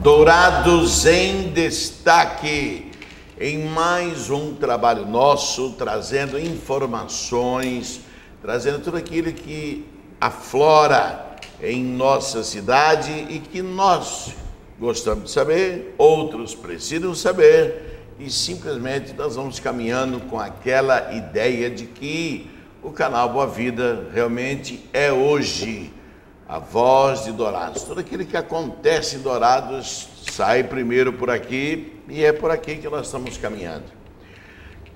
Dourados em Destaque, em mais um trabalho nosso, trazendo informações, trazendo tudo aquilo que aflora em nossa cidade e que nós gostamos de saber, outros precisam saber, e simplesmente nós vamos caminhando com aquela ideia de que o canal Boa Vida realmente é hoje a voz de Dourados. Tudo aquilo que acontece em Dourados sai primeiro por aqui e é por aqui que nós estamos caminhando.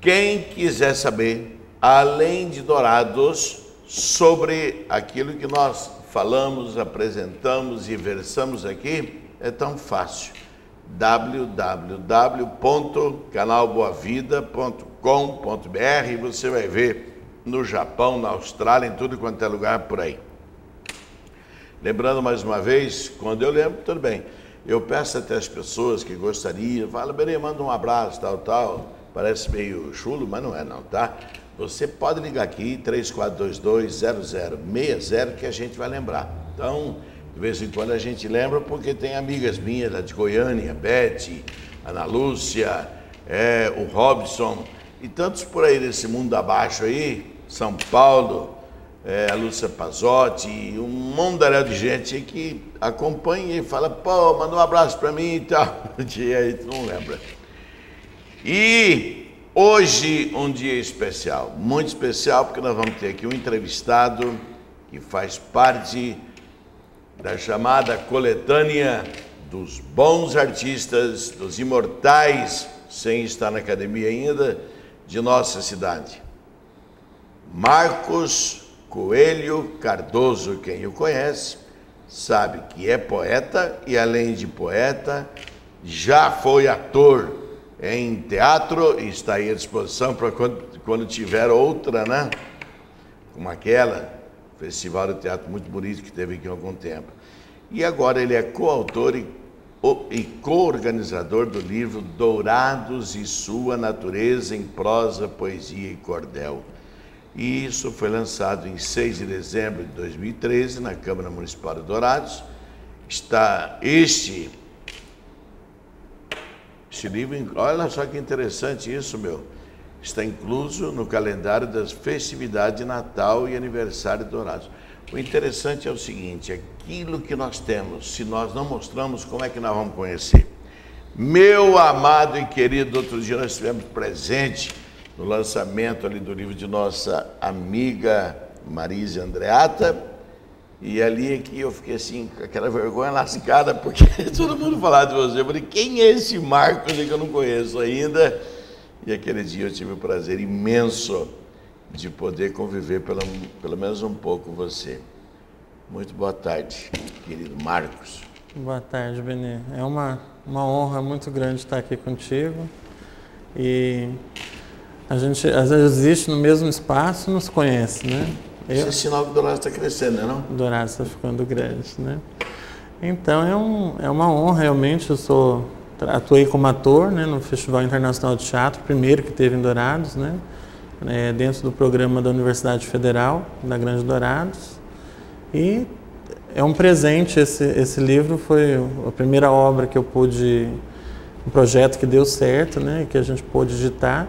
Quem quiser saber, além de Dourados, sobre aquilo que nós falamos, apresentamos e versamos aqui, é tão fácil. www.canalboavida.com.br. Você vai ver no Japão, na Austrália, em tudo quanto é lugar por aí. Lembrando mais uma vez, quando eu lembro, tudo bem. Eu peço até as pessoas que gostariam, fala, Berê, manda um abraço, tal. Parece meio chulo, mas não é não, tá? Você pode ligar aqui, 3422-0060, que a gente vai lembrar. Então, de vez em quando a gente lembra, porque tem amigas minhas lá de Goiânia, a Beth, a Ana Lúcia, o Robson, e tantos por aí desse mundo abaixo aí, São Paulo, a Lúcia Pazotti, um mondaréu de gente aí que acompanha e fala, pô, manda um abraço para mim e tal, e aí tu não lembra. E hoje um dia especial, muito especial, porque nós vamos ter aqui um entrevistado que faz parte da chamada coletânea dos bons artistas, dos imortais, sem estar na academia ainda, de nossa cidade. Marcos Coelho Cardoso, quem o conhece, sabe que é poeta e, além de poeta, já foi ator em teatro e está aí à disposição para quando tiver outra, né? Como aquela, Festival de Teatro muito bonito que teve aqui há algum tempo. E agora ele é coautor e co-organizador do livro Dourados e Sua Natureza em Prosa, Poesia e Cordel. E isso foi lançado em 6 de dezembro de 2013 na Câmara Municipal de Dourados. Está este livro, olha só que interessante isso, meu. Está incluso no calendário das festividades de Natal e aniversário de Dourados. O interessante é o seguinte, aquilo que nós temos, se nós não mostramos, como é que nós vamos conhecer? Meu amado e querido, outro dia nós estivemos presente no lançamento ali do livro de nossa amiga Marise Andreata, e ali aqui eu fiquei assim, com aquela vergonha lascada, porque todo mundo falava de você. Eu falei, quem é esse Marcos que eu não conheço ainda? E aquele dia eu tive o prazer imenso de poder conviver pelo menos um pouco com você. Muito boa tarde, querido Marcos. Boa tarde, Benê. É uma honra muito grande estar aqui contigo. E a gente, às vezes, existe no mesmo espaço e nos conhece, né? Isso é sinal que o Dourados está crescendo, né, não? O Dourados está ficando grande, né? Então, é uma honra, realmente. Eu atuei como ator, né, no Festival Internacional de Teatro, primeiro que teve em Dourados, né? Dentro do programa da Universidade Federal, da Grande Dourados. E é um presente, esse livro foi a primeira obra que eu pude, um projeto que deu certo, né, que a gente pôde editar.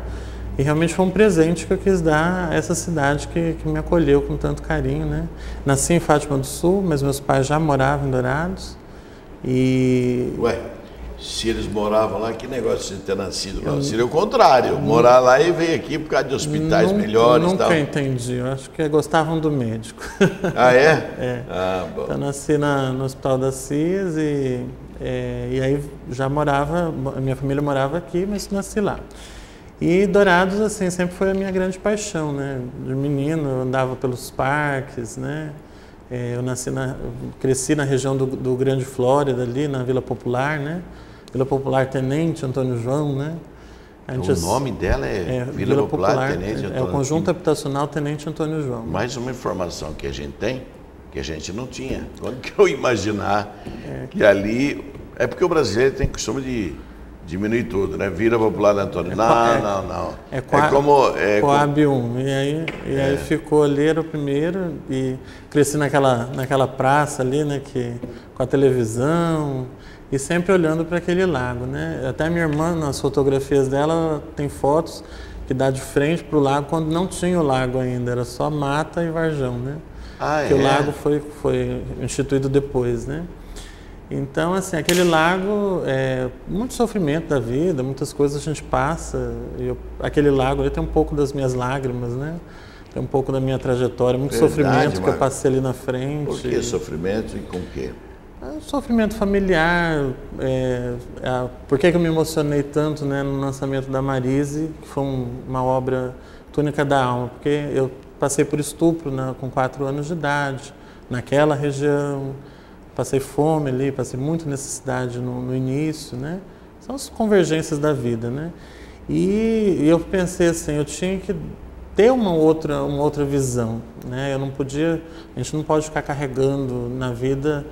E realmente foi um presente que eu quis dar a essa cidade que me acolheu com tanto carinho, né? Nasci em Fátima do Sul, mas meus pais já moravam em Dourados. Ué, se eles moravam lá, que negócio de ter nascido lá? Seria o contrário, morar lá e veio aqui por causa de hospitais melhores e tal. Nunca entendi, eu acho que gostavam do médico. Ah, é? É. Ah, bom. Então, nasci no Hospital das Cias e aí já morava, a minha família morava aqui, mas nasci lá. E Dourados, assim, sempre foi a minha grande paixão, né? De menino, eu andava pelos parques, né? Eu cresci na região do Grande Flórida, ali na Vila Popular, né? Vila Popular Tenente Antônio João, né? O nome dela é Vila Popular Tenente Antônio João. É o Conjunto Habitacional Tenente Antônio João. Mais uma informação que a gente tem, que a gente não tinha. Quando que eu imaginar que ali... É porque o brasileiro tem costume de diminuir tudo, né? Vila Popular Antônio. Não. É Coab 1. E aí ficou ali, era o primeiro, e cresci naquela praça ali, né? Com a televisão. e sempre olhando para aquele lago, né? Até minha irmã, nas fotografias dela, tem fotos que dá de frente para o lago quando não tinha o lago ainda, era só mata e varjão, né? Porque o lago foi instituído depois, né? Então, assim, aquele lago, muito sofrimento da vida, muitas coisas a gente passa. Aquele lago ali tem um pouco das minhas lágrimas, né? Tem um pouco da minha trajetória, muito sofrimento que eu passei ali na frente. Por que sofrimento e com o quê? Sofrimento familiar. Por que eu me emocionei tanto, né, no lançamento da Marise, que foi uma obra Túnica da Alma? Porque eu passei por estupro com 4 anos de idade, naquela região. Passei fome ali, passei muita necessidade no início, né? São as convergências da vida, né? E eu pensei assim, eu tinha que ter uma outra visão, né? A gente não pode ficar carregando na vida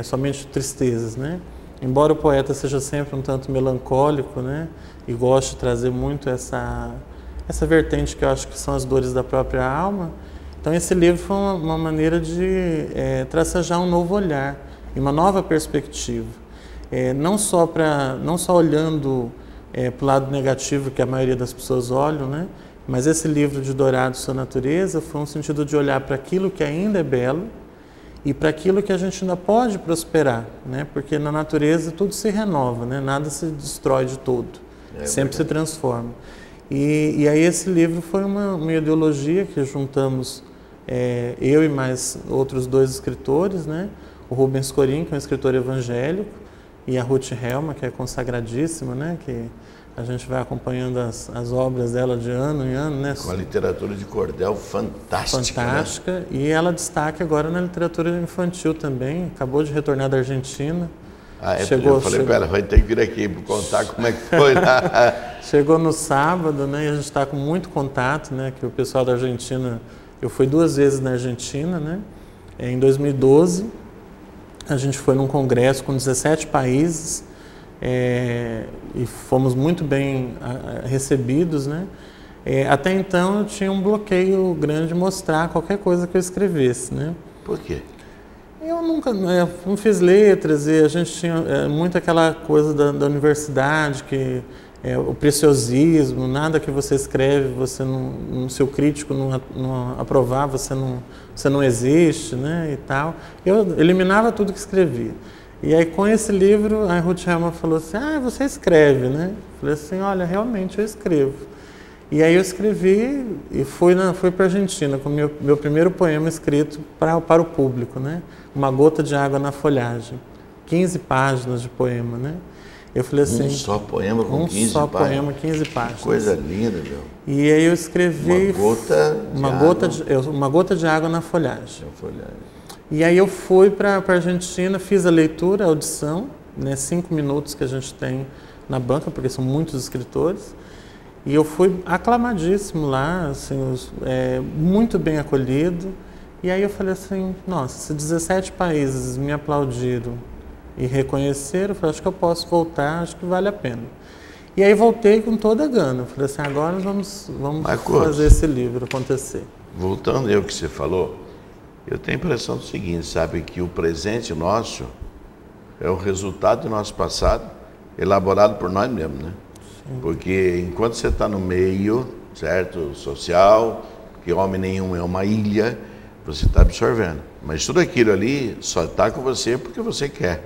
somente tristezas, né? Embora o poeta seja sempre um tanto melancólico, né? E goste de trazer muito essa vertente que eu acho que são as dores da própria alma. Então esse livro foi uma maneira de traçajar um novo olhar e uma nova perspectiva. Não só olhando para o lado negativo que a maioria das pessoas olham, né? Mas esse livro de Dourado, Sua Natureza, foi um sentido de olhar para aquilo que ainda é belo e para aquilo que a gente ainda pode prosperar, né? Porque na natureza tudo se renova, né? Nada se destrói de todo, sempre se transforma. E aí esse livro foi uma ideologia que juntamos eu e mais outros 2 escritores, né? O Rubens Corim, que é um escritor evangélico, e a Ruth Helma, que é consagradíssima, né? Que a gente vai acompanhando as obras dela de ano em ano, né? Com a literatura de cordel fantástica. Fantástica, né? E ela destaca agora na literatura infantil também, acabou de retornar da Argentina. Eu falei para ela, vai ter que vir aqui para contar como é que foi lá. Chegou no sábado, né? E a gente está com muito contato, né? Que o pessoal da Argentina... Eu fui 2 vezes na Argentina, né? Em 2012, a gente foi num congresso com 17 países e fomos muito bem recebidos, né? Até então eu tinha um bloqueio grande de mostrar qualquer coisa que eu escrevesse, né? Por quê? Eu nunca não fiz letras e a gente tinha muito aquela coisa da universidade que... o preciosismo, nada que você escreve, você não, se o crítico não aprovar, você não existe, né, e tal. Eu eliminava tudo que escrevia. E aí com esse livro, a Ruth Helma falou assim, você escreve, né? Eu falei assim, olha, realmente eu escrevo. E aí eu escrevi e fui para a Argentina com meu primeiro poema escrito para o público, né? Uma Gota de Água na Folhagem. 15 páginas de poema, né? Eu falei assim... Um só poema com 15 páginas? Um só poema, 15 páginas. Que coisa linda, meu. E aí eu escrevi... Uma gota de água na folhagem. E aí eu fui para a Argentina, fiz a leitura, a audição, né, 5 minutos que a gente tem na banca, porque são muitos escritores. E eu fui aclamadíssimo lá, assim, muito bem acolhido. E aí eu falei assim, nossa, se 17 países me aplaudiram e reconheceram, eu falei, acho que eu posso voltar, acho que vale a pena. E aí voltei com toda a gana. Eu falei assim, agora vamos fazer esse livro acontecer. Voltando ao que você falou, eu tenho a impressão do seguinte, sabe, que o presente nosso é o resultado do nosso passado, elaborado por nós mesmos, né? Sim. Porque enquanto você está no meio, certo, social, que homem nenhum é uma ilha, você está absorvendo. Mas tudo aquilo ali só está com você porque você quer.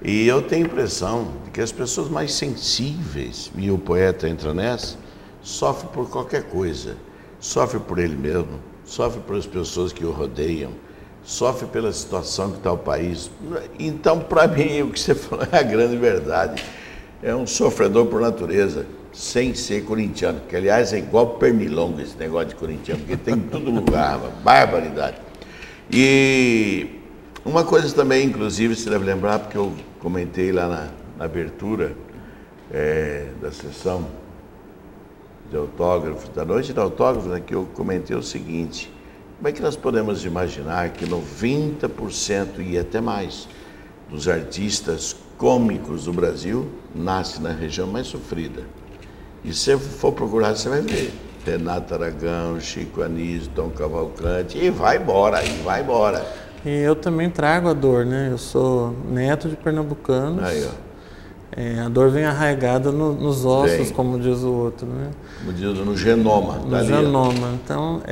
E eu tenho a impressão de que as pessoas mais sensíveis, e o poeta entra nessa, sofrem por qualquer coisa. Sofre por ele mesmo, sofre pelas pessoas que o rodeiam, sofre pela situação que está o país. Então, para mim, o que você falou é a grande verdade. É um sofredor por natureza, sem ser corintiano, que aliás é igual pernilongo esse negócio de corintiano, porque tem em todo lugar, uma barbaridade. E uma coisa também, inclusive, você deve lembrar, porque eu comentei lá na abertura da sessão de autógrafos, da noite de autógrafos, né, que eu comentei o seguinte: como é que nós podemos imaginar que 90% e até mais dos artistas cômicos do Brasil nascem na região mais sofrida? E se você for procurar, você vai ver Renato Aragão, Chico Anísio, Tom Cavalcante, e vai embora, E eu também trago a dor, né? Eu sou neto de pernambucanos. Aí, a dor vem arraigada nos ossos, como diz o outro, né? Como diz no genoma. No genoma. Então,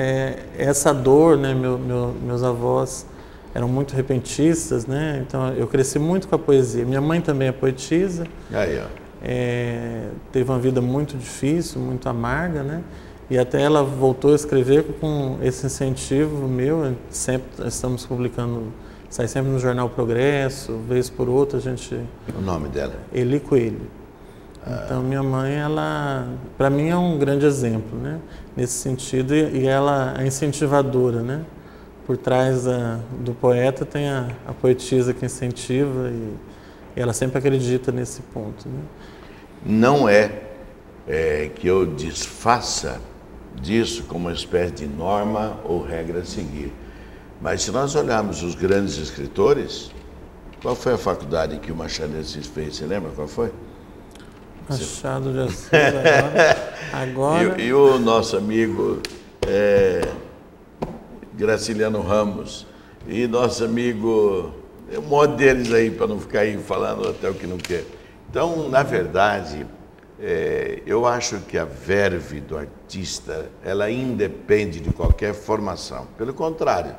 essa dor, né? Meus avós eram muito repentistas, né? Então, eu cresci muito com a poesia. Minha mãe também é poetisa. Aí, teve uma vida muito difícil, muito amarga, né? E até ela voltou a escrever com esse incentivo meu. Sempre estamos publicando, sai sempre no Jornal Progresso, vez por outra a gente... O nome dela? Eli Coelho. Então, minha mãe, ela, para mim, é um grande exemplo, né? Nesse sentido, e ela é incentivadora, né? Por trás do poeta tem a poetisa que incentiva e ela sempre acredita nesse ponto, né? Não é que eu desfaça disso como uma espécie de norma ou regra a seguir. Mas se nós olharmos os grandes escritores, qual foi a faculdade que o Machado de Assis fez? Você lembra qual foi? Machado de Assis, agora... E o nosso amigo Graciliano Ramos, e nosso amigo, um monte deles aí, para não ficar aí falando até o que não quer. Então, na verdade, eu acho que a verve do artista, ela independe de qualquer formação. Pelo contrário,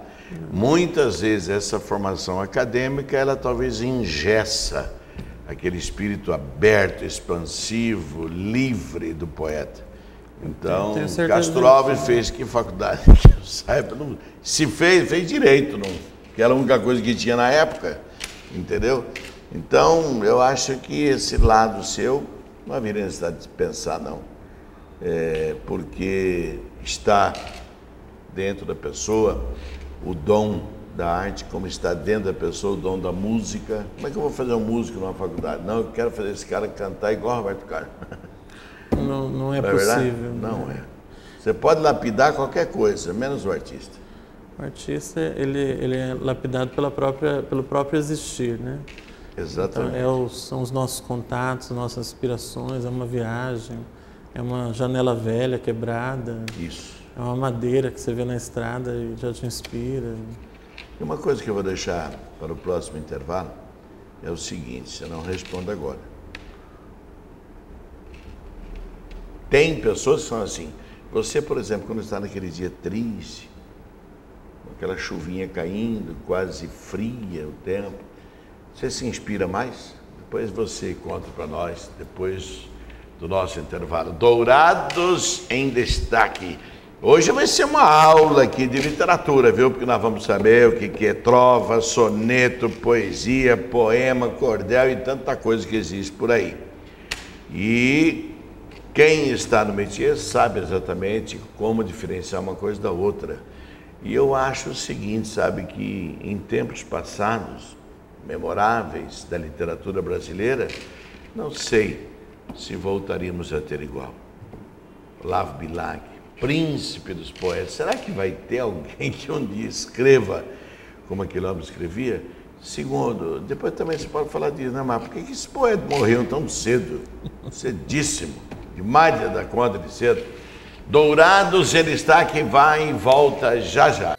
muitas vezes essa formação acadêmica, ela talvez engessa aquele espírito aberto, expansivo, livre do poeta. Então, Castro Alves fez que faculdade? Que eu saiba, não, se fez direito, não, que era a única coisa que tinha na época, entendeu? Então, eu acho que esse lado seu não haveria necessidade de pensar, não. Porque está dentro da pessoa o dom da arte, como está dentro da pessoa o dom da música. Como é que eu vou fazer um músico numa faculdade? Não, eu quero fazer esse cara cantar igual Roberto Carlos. Não é possível. Não é. Você pode lapidar qualquer coisa, menos o artista. O artista, ele é lapidado pelo próprio existir, né? Exatamente. Então, são os nossos contatos, nossas inspirações, é uma viagem, é uma janela velha, quebrada. Isso. É uma madeira que você vê na estrada e já te inspira. E uma coisa que eu vou deixar para o próximo intervalo é o seguinte, você não responde agora. Tem pessoas que são assim. Você, por exemplo, quando está naquele dia triste, com aquela chuvinha caindo, quase fria o tempo, você se inspira mais? Depois você conta para nós, depois do nosso intervalo. Dourados em Destaque. Hoje vai ser uma aula aqui de literatura, viu? Porque nós vamos saber o que é trova, soneto, poesia, poema, cordel e tanta coisa que existe por aí. E quem está no métier sabe exatamente como diferenciar uma coisa da outra. E eu acho o seguinte, sabe, que em tempos passados, memoráveis da literatura brasileira, não sei se voltaríamos a ter igual. Olavo Bilac, príncipe dos poetas. Será que vai ter alguém que um dia escreva como aquele homem escrevia? Segundo, depois também você pode falar disso, né? Mas por que esses poetas morreram tão cedo? Cedíssimo. Demais de dar conta de cedo. Dourados, ele está que vai e volta já já.